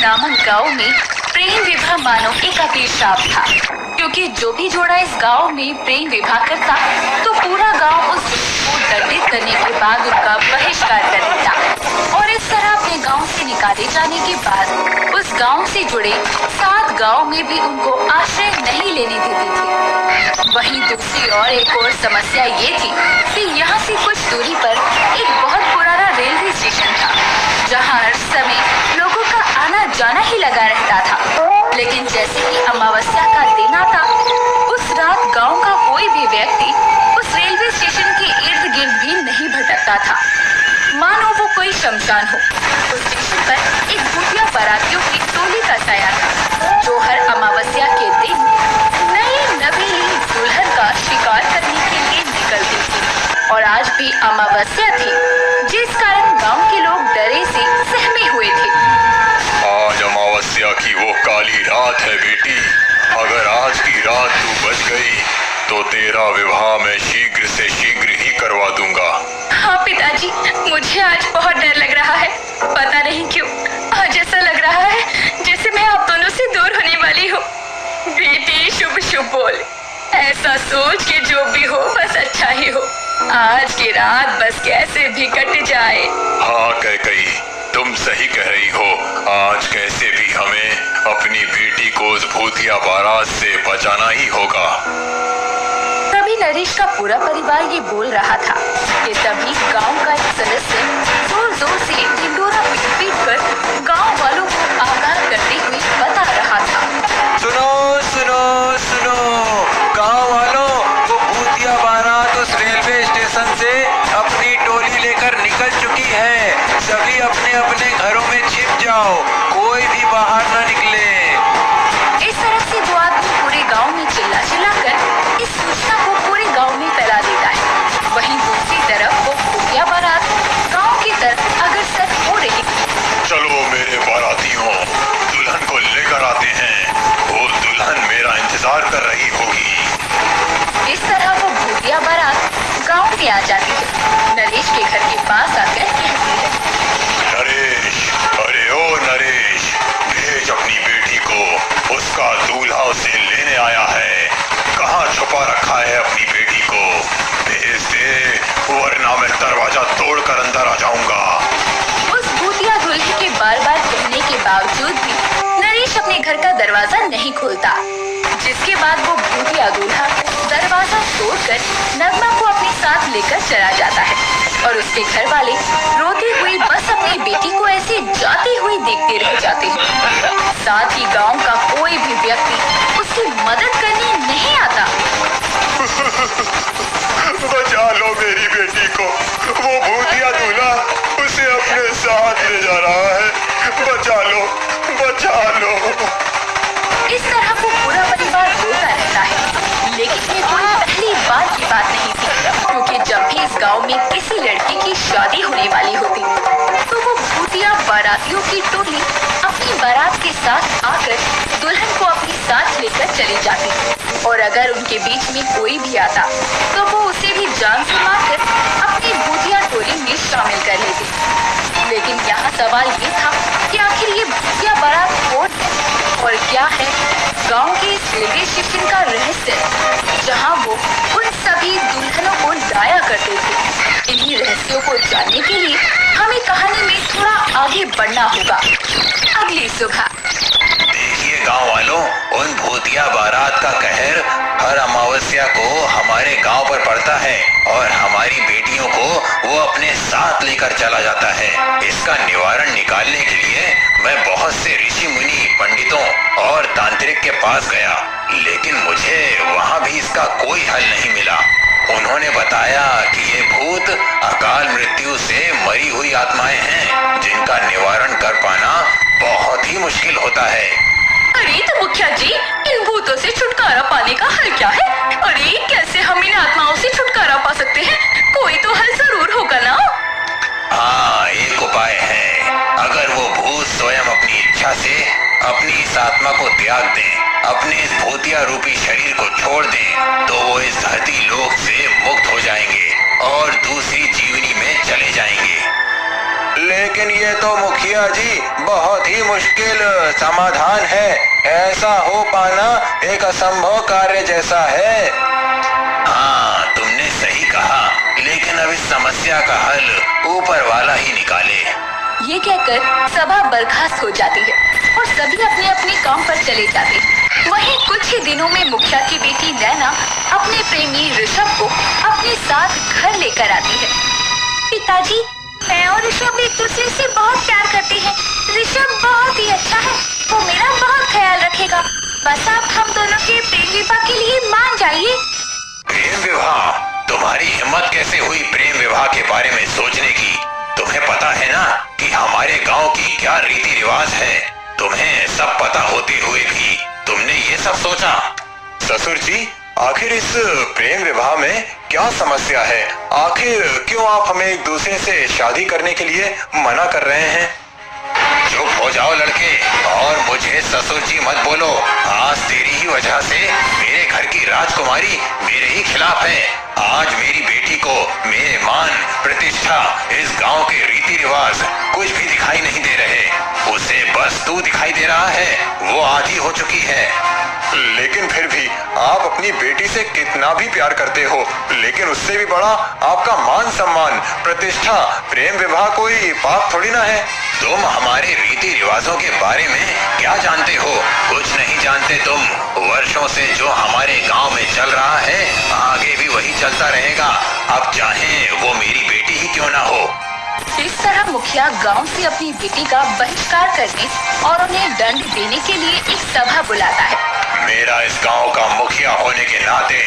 नामक गांव में प्रेम विवाह मानो एक अभिशाप था, क्योंकि जो भी जोड़ा इस गांव में प्रेम विवाह करता तो पूरा गांव उस को दंडित करने के बाद उनका बहिष्कार कर देता और इस तरह अपने गांव से निकाले जाने के बाद उस गांव से जुड़े 7 गांव में भी उनको आश्रय नहीं लेने देते थे। वहीं दूसरी और एक और समस्या ये थी कि यहाँ से कुछ दूरी पर एक बहुत पुराना रेलवे स्टेशन था, जहाँ हर समय लोगों का आना जाना ही लगा रहता था। लेकिन जैसे ही अमावस्या का दिन आता, उस रात गांव का कोई भी व्यक्ति उस रेलवे स्टेशन के इर्द गिर्द भी नहीं भटकता था, मानो वो कोई शमशान हो। उस स्टेशन पर एक भूतिया बारातियों की टोली का साया था, जो हर अमावस्या के दिन नई नवीली दुल्हन का शिकार करने के लिए निकलती थी। और आज भी अमावस्या थी, जिस कारण गांव के लोग डरे से सहमे हुए थे। आज अमावस्या की वो काली रात है बेटी। अगर आज की रात तू बच गई तो तेरा विवाह मैं शीघ्र से शीघ्र ही करवा दूंगा। हाँ पिताजी, मुझे आज बहुत डर लग रहा है। पता नहीं क्यों आज ऐसा लग रहा है जैसे मैं आप दोनों से दूर होने वाली हूँ। बेटी शुभ शुभ बोल, ऐसा सोच के जो भी हो बस अच्छा ही हो। आज की रात बस कैसे भी कट जाए। हाँ कैकई, तुम सही कह रही हो। आज कैसे भी हमें अपनी बेटी को उस भूतिया बारात से बचाना ही होगा। तभी नरेश का पूरा परिवार ये बोल रहा था कि तभी गांव का एक सदस्य जोर जोर से ढिंढोरा पीट कर गांव वालों को आगाह करते हुए बता रहा था। सुनो सुनो सुनो गांव वालों, वो भूतिया बारात उस रेलवे स्टेशन से अपनी टोली लेकर निकल चुकी है। सभी अपने अपने घरों में छिप जाओ, कोई भी बाहर न निकले। इस तरह से वो आदमी पूरे गांव में चिल्ला चिल्ला कर इस सूचना को पूरे गांव में फैला देता है। वहीं दूसरी तरफ वो भूतिया बारात गांव की तरफ अग्रसर हो रही थी। चलो मेरे बारातियों, दुल्हन को लेकर आते हैं। वो दुल्हन मेरा इंतजार कर रही होगी। इस तरह वो भूतिया बारात गांव में आ जाती है। नरेश के घर के पास आकर कहती है, नरेश, अरे ओ नरेश, भेज अपनी बेटी को, उसका दूल्हा उसे लेने आया है। कहाँ छुपा रखा है अपनी बेटी को? भेज दे, वरना मैं दरवाजा तोड़कर अंदर आ जाऊंगा। उस भूतिया दूल्हे के बार बार कहने के बावजूद भी नरेश अपने घर का दरवाजा नहीं खोलता, जिसके बाद वो भूतिया दूल्हा दरवाजा तोड़कर नगमा को अपने साथ लेकर चला जाता है और उसके घर वाले रोती हुई बस अपनी बेटी को ऐसे जाती हुई देखते रह जाते हैं। साथ ही गांव का कोई भी व्यक्ति उसकी मदद करने नहीं आता। बचा लो मेरी बेटी को, वो भूतिया दूल्हा उसे अपने साथ ले जा रहा है। बचा लो, बचा लो। इस तरह वो पूरा परिवार रोता रहता है, लेकिन ये कोई पहली बार की बात नहीं थी, क्योंकि जब भी इस गांव में किसी लड़की की शादी होने वाली होती तो वो भूतिया बारातियों की टोली अपनी बारात के साथ आकर दुल्हन को अपने साथ लेकर चली जाती और अगर उनके बीच में कोई भी आता तो वो उसे भी जान से मारकर अपनी भूतिया टोली में शामिल कर लेती। लेकिन यहाँ सवाल ये था कि आखिर ये भूतिया बारात कौन है और क्या है गांव के इस रेलवे स्टेशन का रहस्य, जहां वो उन सभी दुल्हनों को लाया करते थे। इन्हीं रहस्यों को जानने के लिए हमें कहानी में थोड़ा आगे बढ़ना होगा। अगली सुबह देखिए गांव वालों, उन भूतिया बारात का कहर हर अमावस्या को हमारे गांव पर पड़ता है और हमारी बेटियों को वो अपने साथ लेकर चला जाता है। इसका निवारण निकालने के लिए मैं बहुत से ऋषि मुनि, पंडितों और तांत्रिक के पास गया, लेकिन मुझे वहाँ भी इसका कोई हल नहीं मिला। उन्होंने बताया कि ये भूत अकाल मृत्यु से मरी हुई आत्माएं हैं, जिनका निवारण कर पाना बहुत ही मुश्किल होता है। अरे तो मुखिया जी, इन भूतों से छुटकारा पाने का हल क्या है? अरे कैसे हम इन आत्माओं से छुटकारा पा सकते हैं? कोई तो हल जरूर होगा ना? हाँ, एक उपाय है। अगर वो भूत स्वयं अपनी इच्छा से अपनी इस आत्मा को त्याग दें, अपने इस भूतिया रूपी शरीर को छोड़ दें, तो वो इस धरती लोक से मुक्त हो जाएंगे और दूसरी जीवनी में चले जाएंगे। लेकिन ये तो मुखिया जी बहुत ही मुश्किल समाधान है। ऐसा हो पाना एक असंभव कार्य जैसा है। हाँ, तुमने सही कहा, लेकिन अब इस समस्या का हल ऊपर वाला ही निकाले। ये कहकर सभा बर्खास्त हो जाती है और सभी अपने अपने काम पर चले जाते हैं। वहीं कुछ ही दिनों में मुखिया की बेटी नैना अपने प्रेमी ऋषभ को अपने साथ घर लेकर आती है। पिताजी, मैं और ऋषभ एक दूसरे से बहुत प्यार करते हैं। ऋषभ बहुत ही अच्छा है, वो मेरा बहुत ख्याल रखेगा। बस आप हम दोनों के प्रेम विवाह के लिए मान जाइए। प्रेम विवाह? तुम्हारी हिम्मत कैसे हुई प्रेम विवाह के बारे में सोचने की? तुम्हें पता है ना कि हमारे गांव की क्या रीति रिवाज है? तुम्हें सब पता होते हुए भी तुमने ये सब सोचा? ससुर जी, आखिर इस प्रेम विवाह में क्या समस्या है? आखिर क्यों आप हमें एक दूसरे से शादी करने के लिए मना कर रहे हैं? चुप हो जाओ लड़के, और मुझे ससुर जी मत बोलो। आज तेरी ही वजह से मेरे घर की राजकुमारी मेरे ही खिलाफ है। आज मेरी बेटी को मेरे मान प्रतिष्ठा, इस गांव के रीति रिवाज कुछ भी दिखाई नहीं दे रहे। उसे बस तू दिखाई दे रहा है। वो आधी हो चुकी है। लेकिन फिर भी आप अपनी बेटी से कितना भी प्यार करते हो, लेकिन उससे भी बड़ा आपका मान सम्मान, प्रतिष्ठा। प्रेम विवाह कोई पाप थोड़ी ना है। तुम हमारे रीति रिवाजों के बारे में क्या जानते हो? कुछ नहीं जानते तुम। वर्षों से जो हमारे गांव में चल रहा है, आगे भी वही चलता रहेगा, अब चाहे वो मेरी बेटी ही क्यों ना हो। इस तरह मुखिया गांव से अपनी बेटी का बहिष्कार करने और उन्हें दंड देने के लिए एक सभा बुलाता है। मेरा इस गांव का मुखिया होने के नाते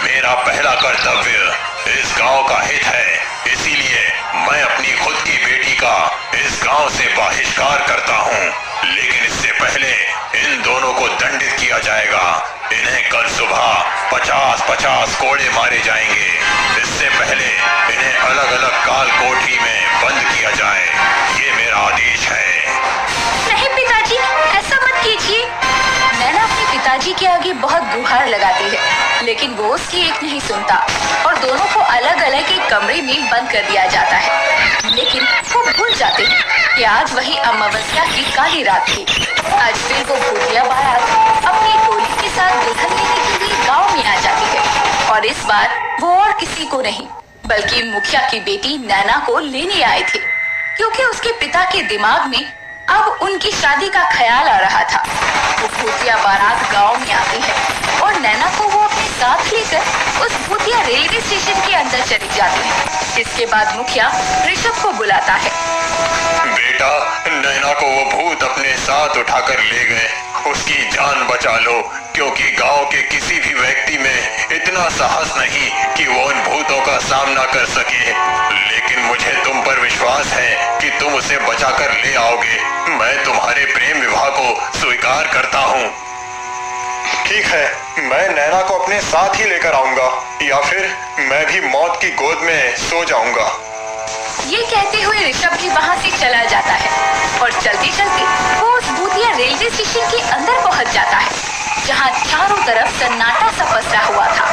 मेरा पहला कर्तव्य इस गांव का हित है। इसीलिए मैं अपनी खुद की बेटी का इस गांव से बहिष्कार करता हूं। लेकिन इससे पहले इन दोनों को दंडित किया जाएगा। इन्हें कल सुबह 50-50 कोड़े मारे जाएंगे। इससे पहले इन्हें अलग अलग काल कोठरी में बंद किया जाए। ये मेरा आदेश है। नहीं पिताजी, ऐसा मत कीजिए। नैना अपने पिताजी के आगे बहुत गुहार लगाती है, लेकिन वो उसकी एक नहीं सुनता और दोनों को अलग अलग एक कमरे में बंद कर दिया जाता है। लेकिन वो भूल जाते हैं कि आज वही अमावस्या की काली रात थी। आज फिर वो भूतिया बारात अपनी टोली के साथ दुल्हन लेने के लिए गाँव में आ जाती है, और इस बार वो और किसी को नहीं बल्कि मुखिया की बेटी नैना को लेने आए थे, क्योंकि उसके पिता के दिमाग में अब उनकी शादी का ख्याल आ रहा था। वो भूतिया बारात गांव में आती है और नैना को वो अपने साथ लेकर उस भूतिया रेलवे स्टेशन के अंदर चली जाती है। इसके बाद मुखिया ऋषभ को बुलाता है। बेटा, नैना को वो भूत अपने साथ उठाकर ले गए। उसकी जान बचा लो, क्योंकि गांव के किसी भी व्यक्ति में इतना साहस नहीं कि वो उन भूतों का सामना कर सके। लेकिन मुझे तुम पर विश्वास है कि तुम उसे बचाकर ले आओगे। मैं तुम्हारे प्रेम विवाह को स्वीकार करता हूँ। ठीक है, मैं नैना को अपने साथ ही लेकर आऊंगा, या फिर मैं भी मौत की गोद में सो जाऊंगा। ये कहते हुए ऋषभ भी वहाँ से चला जाता है और चलते चलते वो उस भूतिया रेलवे स्टेशन के अंदर पहुँच जाता है, जहाँ चारों तरफ सन्नाटा सा पसरा हुआ था।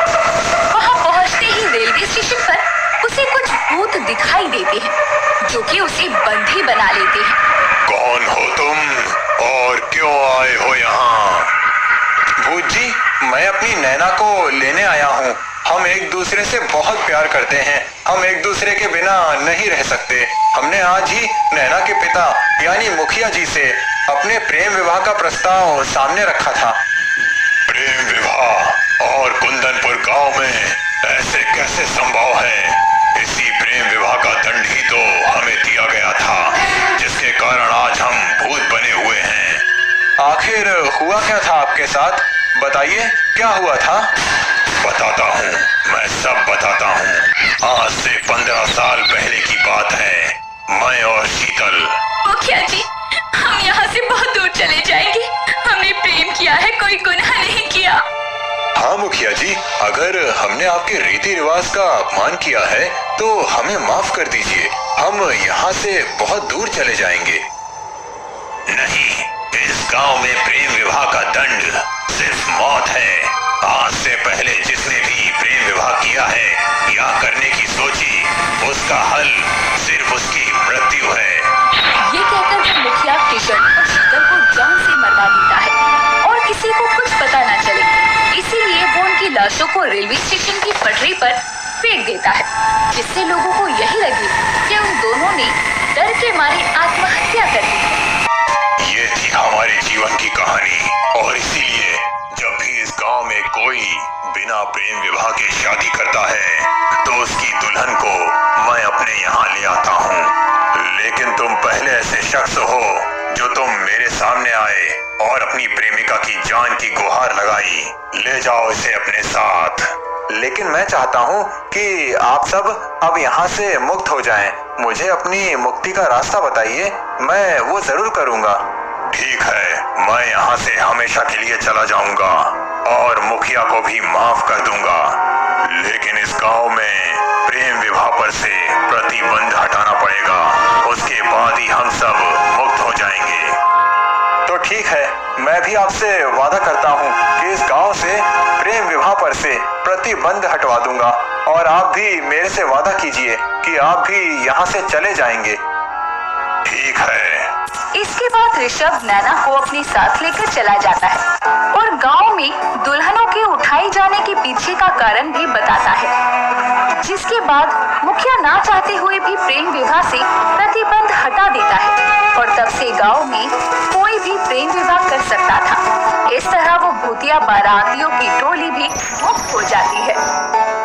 वहाँ पहुँचते ही रेलवे स्टेशन पर उसे कुछ भूत दिखाई देते हैं, जो कि उसे बंदी बना लेते हैं। कौन हो तुम और क्यों आए हो यहाँ? भूत जी, मैं अपनी नैना को लेने आया हूँ। हम एक दूसरे से बहुत प्यार करते हैं। हम एक दूसरे के बिना नहीं रह सकते। हमने आज ही नैना के पिता यानी मुखिया जी से अपने प्रेम विवाह का प्रस्ताव सामने रखा था। प्रेम विवाह और कुंदनपुर गांव में ऐसे कैसे संभव है? इसी प्रेम विवाह का दंड ही तो हमें दिया गया था, जिसके कारण आज हम भूत बने हुए हैं। आखिर हुआ क्या था आपके साथ? बताइए, क्या हुआ था? बताता हूँ, मैं सब बताता हूँ। आज से 15 साल पहले की बात है। मैं और शीतल। मुखिया जी, हम यहाँ से बहुत दूर चले जाएंगे। हमने प्रेम किया है, कोई गुनाह नहीं किया। हाँ मुखिया जी, अगर हमने आपके रीति रिवाज का अपमान किया है तो हमें माफ कर दीजिए। हम यहाँ से बहुत दूर चले जाएंगे। नहीं, इस गांव में प्रेम विवाह का दंड सिर्फ मौत है। आज से पहले जिसने भी प्रेम विवाह किया है या करने की सोची, उसका हल सिर्फ उसकी मृत्यु है। रेलवे स्टेशन की पटरी पर फेंक देता है, जिससे लोगों को यही लगे कि उन दोनों ने डर के मारे आत्महत्या कर दी। ये थी हमारे जीवन की कहानी, और इसीलिए जब भी इस गांव में कोई बिना प्रेम विवाह के शादी करता है तो उसकी दुल्हन को मैं अपने यहाँ ले आता हूँ। लेकिन तुम पहले ऐसे शख्स हो जो तुम मेरे सामने आए और अपनी प्रेमिका की जान की गुहार लगाई। ले जाओ इसे अपने साथ। लेकिन मैं चाहता हूँ कि आप सब अब यहाँ से मुक्त हो जाएं। मुझे अपनी मुक्ति का रास्ता बताइए, मैं वो जरूर करूँगा। ठीक है, मैं यहाँ से हमेशा के लिए चला जाऊंगा और मुखिया को भी माफ कर दूंगा, लेकिन इस गांव में प्रेम विवाह पर से प्रतिबंध हटाना पड़ेगा। उसके बाद ही हम सब मुक्त हो जाएंगे। तो ठीक है, मैं भी आपसे वादा करता हूँ कि इस गांव से प्रेम विवाह पर से प्रतिबंध हटवा दूंगा, और आप भी मेरे से वादा कीजिए कि आप भी यहाँ से चले जाएंगे। ठीक है। इसके बाद ऋषभ नैना को अपने साथ लेकर चला जाता है और गांव में दुल्हनों के उठाए जाने के पीछे का कारण भी बताता है, जिसके बाद मुखिया ना चाहते हुए भी प्रेम विवाह से प्रतिबंध हटा देता है और तब से गांव में कोई भी प्रेम विवाह कर सकता था। इस तरह वो भूतिया बारातियों की टोली भी मुक्त हो जाती है।